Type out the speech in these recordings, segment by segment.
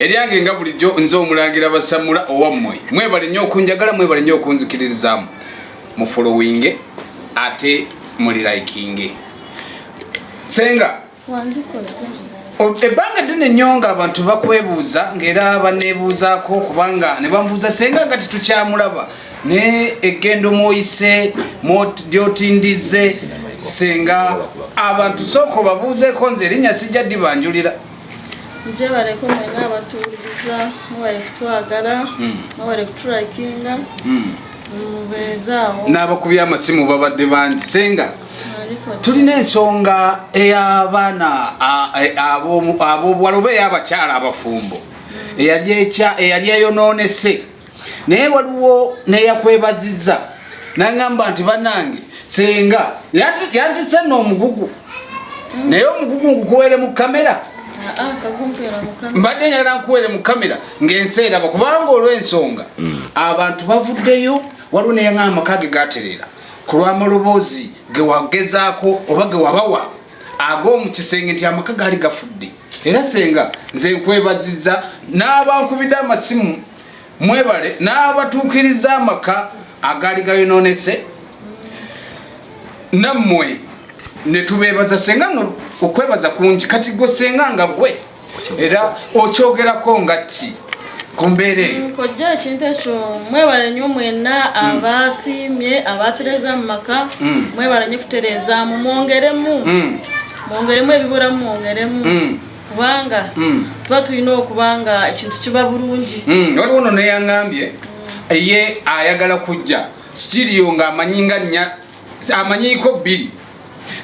Eryange nga bulijjo nze omulangira basamula owammwe mwebale nnyo okunjagala mwebale nnyo okunzikiririzaamu mu following ate muli liking senga ebbanga ddene nnyo nga abantu bakwebuuza ng'era baneebuuzaako kubanga ne bamubuuza senga nga tetukyamulaba ne egendo mwoyise gyotindize senga abantu sooka babuuzeeko nze erinnya sijja ddibanjulira nje bareko mwenga abatuuliriza mubale kutwagala mubale kutulakinga mubezaawo n'abakubya amasimu babadde bangi senga tulina ensonga ey'abaana ab'obuwala oba ey'abakyala abafumbo eyali eyonoonese naye waliwo neyakwebazizza n'aŋŋamba nti bannange senga yantise nno omugugu naye omugugu ngukuwere mu kamera mbadde njagala nkuwere mu kamera ng'ensi eraba kubanga olw'ensonga abantu bavuddeyo waliwo neyaŋŋamba amaka ge gaterera ku lw'amaloboozi ge wagezaako oba ge wabawa ag'omu kisenge nti amaka gaali gafudde era senga nze nkwebazizza n'abankubidde amasimu mwebale n'abatuukiriza amaka agaali gayonoonese nammwe ne tubeebaza senga no okwebaza kungi kati gwe senga nga gwe era okyogerako nga ki ku mbeera eyo kojja ekintu ekyo mwebale nnyo mwenna abasiimye abatereza mu maka mwebale nnyo kuterezaamu mwongeremu ebibulamu mwongeremu kubanga tuba tulina okubanga ekintu kiba bulungi waliwo ono neyaŋŋambye ye ayagala kujja sitiriyo ng'amanyiiko bbiri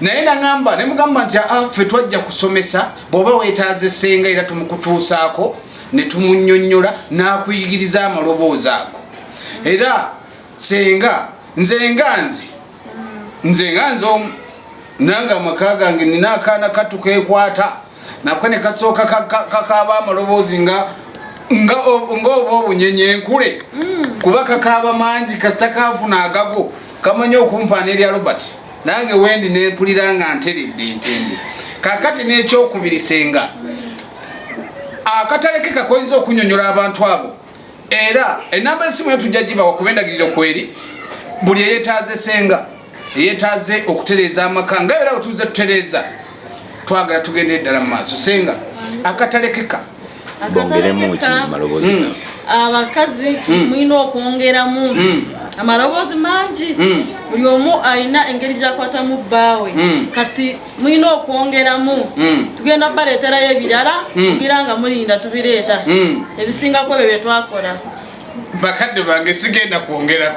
naye naŋŋamba ne mugamba nti ffe twajja kusomesa bw'oba weetaaze senga era tumukutuusaako ne tumunnyonnyola n'akuyigiriza amaloboozi ago era senga nze nga omu nange amaka gange nina akaana katukeekwata nakwe ne kasooka kakaaba amaloboozi nga oba obunyenyenkule kuba kakaaba mangi kasita kaafuna agago kamanyi okumpaana erya Robert nange wendi nempulira nga nteredde entende kakati n'ekyokubiri senga akatale ke kakoyinza okunyonyola abantu abo era enamba esimu yatujja gibawa kuba endagiriro kweri buli eyeetaaze senga eyeetaaze okutereeza amaka nga era wetuuze tutereeza twagala tugende eddala mu maaso senga akatale keka abakazi mulina okwongeramu amaloboozi mangi buli omu alina engeri gyakwatamu bbaawe kati mulina okwongeramu tugenda baleeterayo ebirala kugira nga mulinda tubireeta ebisingako ebyo bye twakola bakadde bange sigenda kwongerako